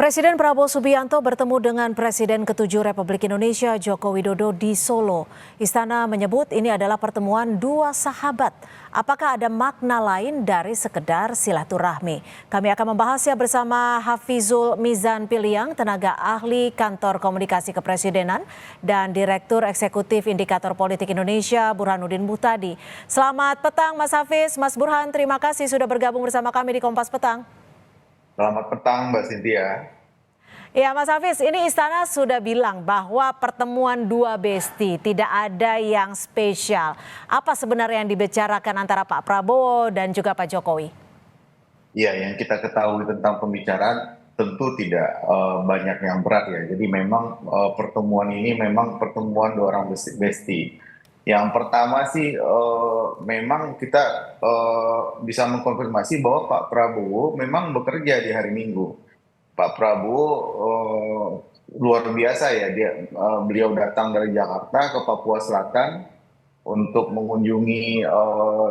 Presiden Prabowo Subianto bertemu dengan Presiden ke-7 Republik Indonesia Joko Widodo di Solo. Istana menyebut ini adalah pertemuan dua sahabat. Apakah ada makna lain dari sekedar silaturahmi? Kami akan membahasnya bersama Hafizul Mizan Piliang, tenaga ahli Kantor Komunikasi Kepresidenan dan Direktur Eksekutif Indikator Politik Indonesia Burhanuddin Muhtadi. Selamat petang Mas Hafiz, Mas Burhan, terima kasih sudah bergabung bersama kami di Kompas Petang. Selamat petang Mbak Cynthia. Ya Mas Hafiz, ini Istana sudah bilang bahwa pertemuan dua besti tidak ada yang spesial. Apa sebenarnya yang dibicarakan antara Pak Prabowo dan juga Pak Jokowi? Iya, yang kita ketahui tentang pembicaraan tentu tidak banyak yang berat ya. Jadi memang pertemuan ini memang pertemuan dua orang besti. Yang pertama sih memang kita bisa mengkonfirmasi bahwa Pak Prabowo memang bekerja di hari Minggu. Pak Prabowo luar biasa ya, beliau datang dari Jakarta ke Papua Selatan untuk mengunjungi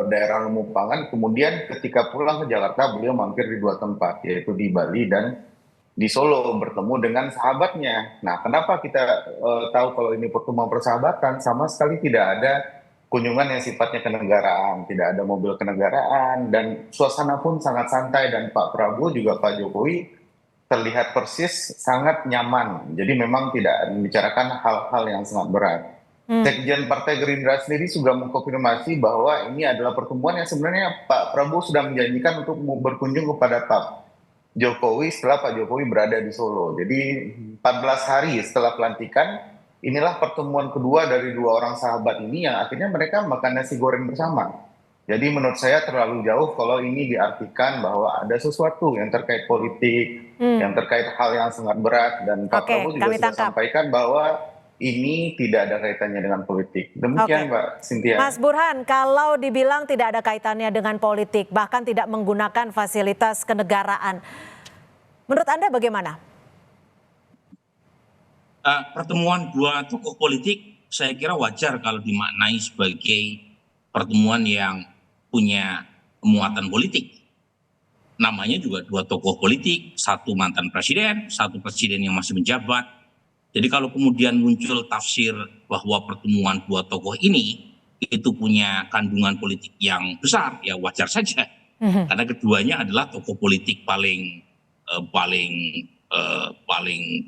daerah lumbung pangan. Kemudian ketika pulang ke Jakarta beliau mampir di dua tempat, yaitu di Bali dan di Solo, bertemu dengan sahabatnya. Nah, kenapa kita tahu kalau ini pertemuan persahabatan? Sama sekali tidak ada kunjungan yang sifatnya kenegaraan, tidak ada mobil kenegaraan, dan suasana pun sangat santai, dan Pak Prabowo juga Pak Jokowi terlihat persis sangat nyaman. Jadi memang tidak membicarakan hal-hal yang sangat berat. Sekjen Partai Gerindra sendiri juga mengkonfirmasi bahwa ini adalah pertemuan yang sebenarnya Pak Prabowo sudah menjanjikan untuk berkunjung kepada Pak Jokowi setelah Pak Jokowi berada di Solo. Jadi 14 hari setelah pelantikan, inilah pertemuan kedua dari dua orang sahabat ini yang akhirnya mereka makan nasi goreng bersama. Jadi menurut saya terlalu jauh kalau ini diartikan bahwa ada sesuatu yang terkait politik, yang terkait hal yang sangat berat, dan Pak Prabowo juga sudah sampaikan bahwa ini tidak ada kaitannya dengan politik. Demikian Mbak Cynthia. Mas Burhan, kalau dibilang tidak ada kaitannya dengan politik, bahkan tidak menggunakan fasilitas kenegaraan, menurut Anda bagaimana? Pertemuan dua tokoh politik saya kira wajar kalau dimaknai sebagai pertemuan yang punya muatan politik. Namanya juga dua tokoh politik, satu mantan presiden, satu presiden yang masih menjabat. Jadi kalau kemudian muncul tafsir bahwa pertemuan dua tokoh ini itu punya kandungan politik yang besar, ya wajar saja. Karena keduanya adalah tokoh politik paling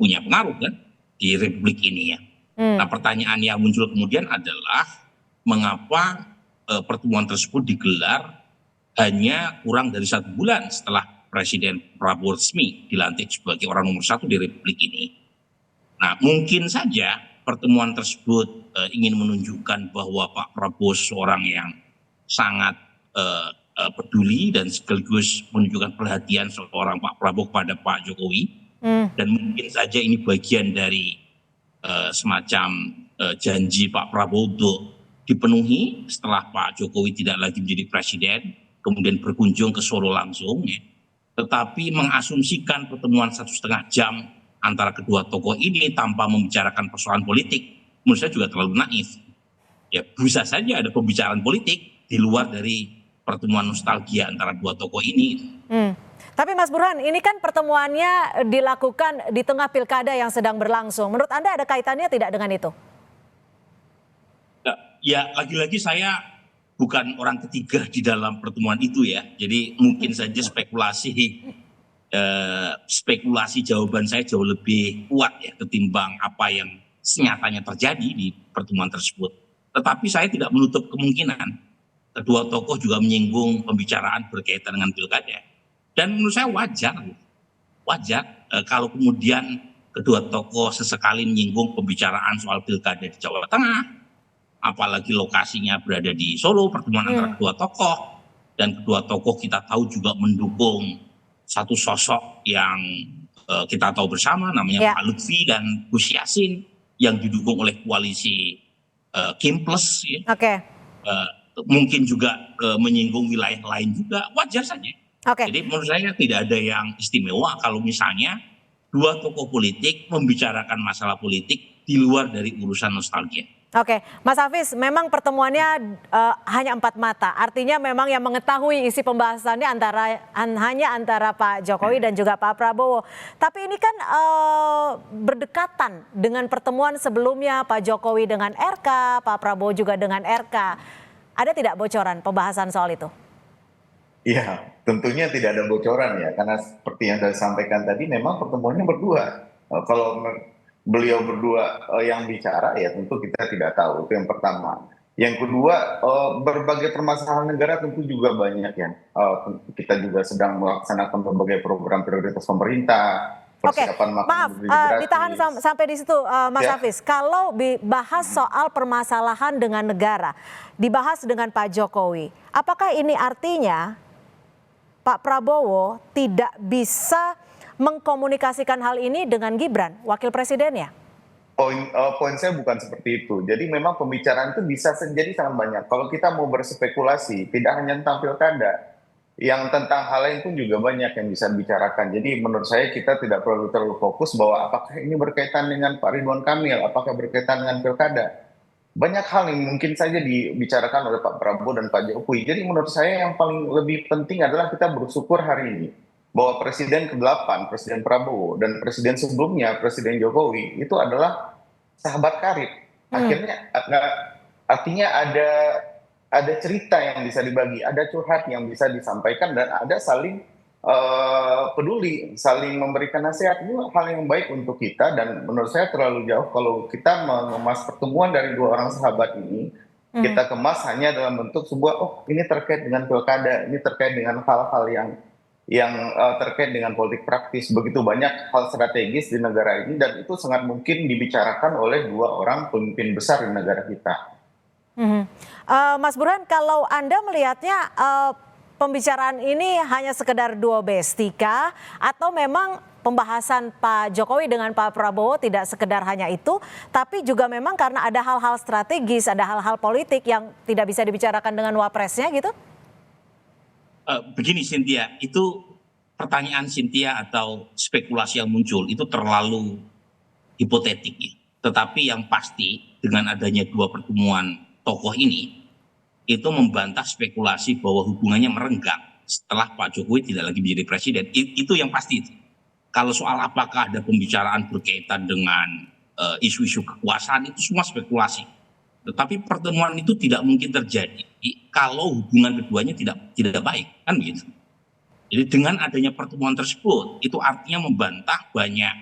punya pengaruh kan di Republik ini ya. Nah, pertanyaan yang muncul kemudian adalah mengapa pertemuan tersebut digelar hanya kurang dari 1 bulan setelah Presiden Prabowo resmi dilantik sebagai orang nomor 1 di Republik ini. Nah, mungkin saja pertemuan tersebut ingin menunjukkan bahwa Pak Prabowo seorang yang sangat peduli dan sekaligus menunjukkan perhatian seorang Pak Prabowo kepada Pak Jokowi. Dan mungkin saja ini bagian dari semacam janji Pak Prabowo untuk dipenuhi setelah Pak Jokowi tidak lagi menjadi presiden, kemudian berkunjung ke Solo langsung, ya. Tetapi mengasumsikan pertemuan 1,5 jam antara kedua tokoh ini tanpa membicarakan persoalan politik, menurut saya juga terlalu naif. Ya, bisa saja ada pembicaraan politik di luar dari pertemuan nostalgia antara dua tokoh ini. Tapi Mas Burhan, ini kan pertemuannya dilakukan di tengah pilkada yang sedang berlangsung. Menurut Anda ada kaitannya tidak dengan itu? Ya, lagi-lagi saya bukan orang ketiga di dalam pertemuan itu ya. Jadi mungkin saja spekulasi jawaban saya jauh lebih kuat ya ketimbang apa yang senyatanya terjadi di pertemuan tersebut. Tetapi saya tidak menutup kemungkinan kedua tokoh juga menyinggung pembicaraan berkaitan dengan pilkada. Dan menurut saya wajar kalau kemudian kedua tokoh sesekali menyinggung pembicaraan soal pilkada di Jawa Tengah. Apalagi lokasinya berada di Solo, pertemuan antara kedua tokoh, dan kedua tokoh kita tahu juga mendukung satu sosok yang kita tahu bersama namanya Pak Lutfi dan Gus Yassin yang didukung oleh koalisi Kim Plus ya. Mungkin juga menyinggung wilayah lain juga, wajar saja. Jadi menurut saya tidak ada yang istimewa kalau misalnya dua tokoh politik membicarakan masalah politik di luar dari urusan nostalgia. Oke, Mas Hafiz, memang pertemuannya hanya empat mata. Artinya memang yang mengetahui isi pembahasannya hanya antara Pak Jokowi dan juga Pak Prabowo. Tapi ini kan berdekatan dengan pertemuan sebelumnya Pak Jokowi dengan RK, Pak Prabowo juga dengan RK. Ada tidak bocoran pembahasan soal itu? Iya, tentunya tidak ada bocoran ya, karena seperti yang saya sampaikan tadi, memang pertemuannya berdua. Kalau beliau berdua yang bicara, ya tentu kita tidak tahu. Itu yang pertama. Yang kedua, berbagai permasalahan negara tentu juga banyak ya. Kita juga sedang melaksanakan berbagai program prioritas pemerintah, Oke, persiapan makan maaf, bergizi gratis. ditahan sampai di situ, Mas Ya. Hafiz. Kalau dibahas soal permasalahan dengan negara, dibahas dengan Pak Jokowi, apakah ini artinya Pak Prabowo tidak bisa mengkomunikasikan hal ini dengan Gibran, wakil presidennya? Poin saya bukan seperti itu. Jadi memang pembicaraan itu bisa jadi sangat banyak. Kalau kita mau berspekulasi, tidak hanya tentang pilkada, yang tentang hal lain pun juga banyak yang bisa dibicarakan. Jadi menurut saya kita tidak perlu terlalu fokus bahwa apakah ini berkaitan dengan Pak Ridwan Kamil, apakah berkaitan dengan pilkada. Banyak hal yang mungkin saja dibicarakan oleh Pak Prabowo dan Pak Jokowi. Jadi menurut saya yang paling lebih penting adalah kita bersyukur hari ini bahwa Presiden ke-8, Presiden Prabowo, dan Presiden sebelumnya, Presiden Jokowi, itu adalah sahabat karib. Akhirnya artinya ada cerita yang bisa dibagi, ada curhat yang bisa disampaikan, dan ada saling peduli, saling memberikan nasihat. Itu hal yang baik untuk kita, dan menurut saya terlalu jauh kalau kita mengemas pertemuan dari dua orang sahabat ini, kita kemas hanya dalam bentuk sebuah, oh ini terkait dengan pilkada, ini terkait dengan hal-hal yang terkait dengan politik praktis. Begitu banyak hal strategis di negara ini, dan itu sangat mungkin dibicarakan oleh dua orang pemimpin besar di negara kita. Mas Burhan, kalau Anda melihatnya pembicaraan ini hanya sekedar duo bestika atau memang pembahasan Pak Jokowi dengan Pak Prabowo tidak sekedar hanya itu, tapi juga memang karena ada hal-hal strategis, ada hal-hal politik yang tidak bisa dibicarakan dengan wapresnya gitu? Begini Cynthia, itu pertanyaan Cynthia atau spekulasi yang muncul itu terlalu hipotetik ya. Tetapi yang pasti dengan adanya dua pertemuan tokoh ini, itu membantah spekulasi bahwa hubungannya merenggang setelah Pak Jokowi tidak lagi menjadi presiden. Itu yang pasti. Kalau soal apakah ada pembicaraan berkaitan dengan isu-isu kekuasaan, itu semua spekulasi. Tetapi pertemuan itu tidak mungkin terjadi kalau hubungan keduanya tidak baik, kan begitu. Jadi dengan adanya pertemuan tersebut, itu artinya membantah banyak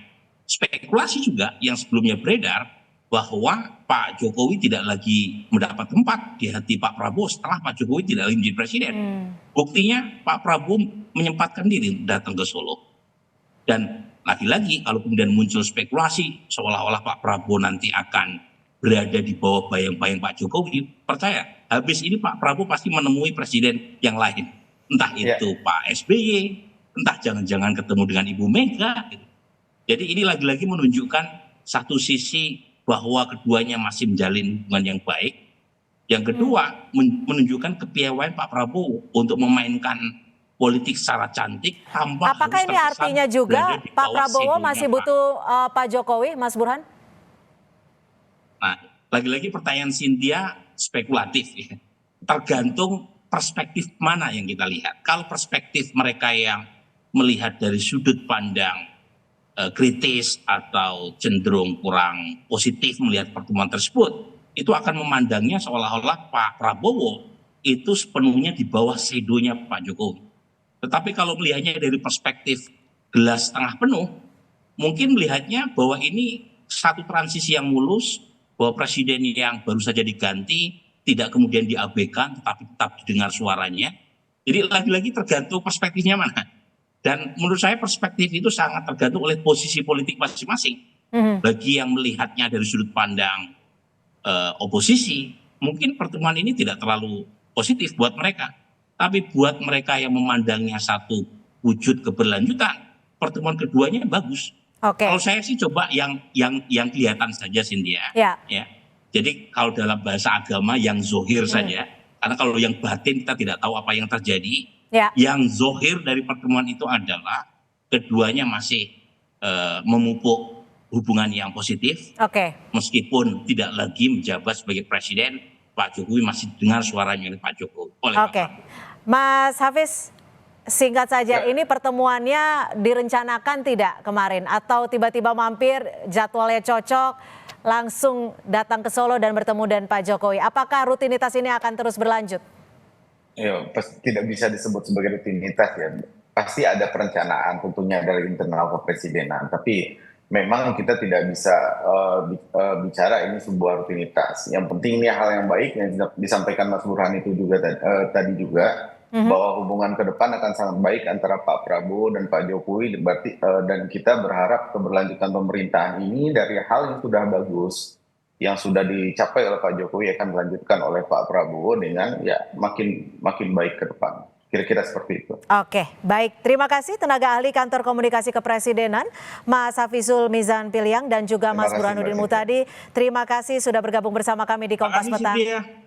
spekulasi juga yang sebelumnya beredar bahwa Pak Jokowi tidak lagi mendapat tempat di hati Pak Prabowo setelah Pak Jokowi tidak lagi menjadi presiden. Buktinya Pak Prabowo menyempatkan diri datang ke Solo. Dan lagi-lagi kalau kemudian muncul spekulasi seolah-olah Pak Prabowo nanti akan berada di bawah bayang-bayang Pak Jokowi, percaya habis ini Pak Prabowo pasti menemui presiden yang lain. Entah itu Pak SBY, entah jangan-jangan ketemu dengan Ibu Mega. Gitu. Jadi ini lagi-lagi menunjukkan satu sisi bahwa keduanya masih menjalin hubungan yang baik. Yang kedua, menunjukkan kepiawaian Pak Prabowo untuk memainkan politik secara cantik tanpa apakah harus ini artinya juga Pak Prabowo masih butuh Pak Jokowi, Mas Burhan? Nah, lagi-lagi pertanyaan Cynthia spekulatif ya. Tergantung perspektif mana yang kita lihat. Kalau perspektif mereka yang melihat dari sudut pandang kritis atau cenderung kurang positif melihat pertemuan tersebut, itu akan memandangnya seolah-olah Pak Prabowo itu sepenuhnya di bawah sedonya Pak Jokowi. Tetapi kalau melihatnya dari perspektif gelas setengah penuh, mungkin melihatnya bahwa ini satu transisi yang mulus, bahwa presiden yang baru saja diganti tidak kemudian diabaikan tetapi tetap didengar suaranya. Jadi lagi-lagi tergantung perspektifnya mana. Dan menurut saya perspektif itu sangat tergantung oleh posisi politik masing-masing. Bagi yang melihatnya dari sudut pandang oposisi, mungkin pertemuan ini tidak terlalu positif buat mereka. Tapi buat mereka yang memandangnya satu wujud keberlanjutan, pertemuan keduanya bagus. Kalau saya sih coba yang kelihatan saja Cynthia. Ya. Jadi kalau dalam bahasa agama yang zohir saja, karena kalau yang batin kita tidak tahu apa yang terjadi. Yang zohir dari pertemuan itu adalah keduanya masih memupuk hubungan yang positif. Oke. Meskipun tidak lagi menjabat sebagai presiden, Pak Jokowi masih dengar suaranya oleh Pak Jokowi. Oke, Mas Hafiz, singkat saja, Ya. ini pertemuannya direncanakan tidak kemarin? Atau tiba-tiba mampir, jadwalnya cocok, langsung datang ke Solo dan bertemu dengan Pak Jokowi? Apakah rutinitas ini akan terus berlanjut? Ya, tidak bisa disebut sebagai rutinitas ya. Pasti ada perencanaan tentunya dari internal kepresidenan, tapi memang kita tidak bisa bicara ini sebuah rutinitas. Yang penting ini hal yang baik yang disampaikan Mas Burhan itu juga tadi juga, bahwa hubungan ke depan akan sangat baik antara Pak Prabowo dan Pak Jokowi. Berarti dan kita berharap keberlanjutan pemerintahan ini dari hal yang sudah bagus, yang sudah dicapai oleh Pak Jokowi akan dilanjutkan oleh Pak Prabowo dengan ya makin baik ke depan. Kira-kira seperti itu. Oke, baik. Terima kasih tenaga ahli Kantor Komunikasi Kepresidenan, Mas Hafizul Mizan Piliang dan juga Terima Mas kasih, Burhanuddin Mbak Cynthia. Mutadi. Terima kasih sudah bergabung bersama kami di Kompas Terima kasih, Petang. Cynthia.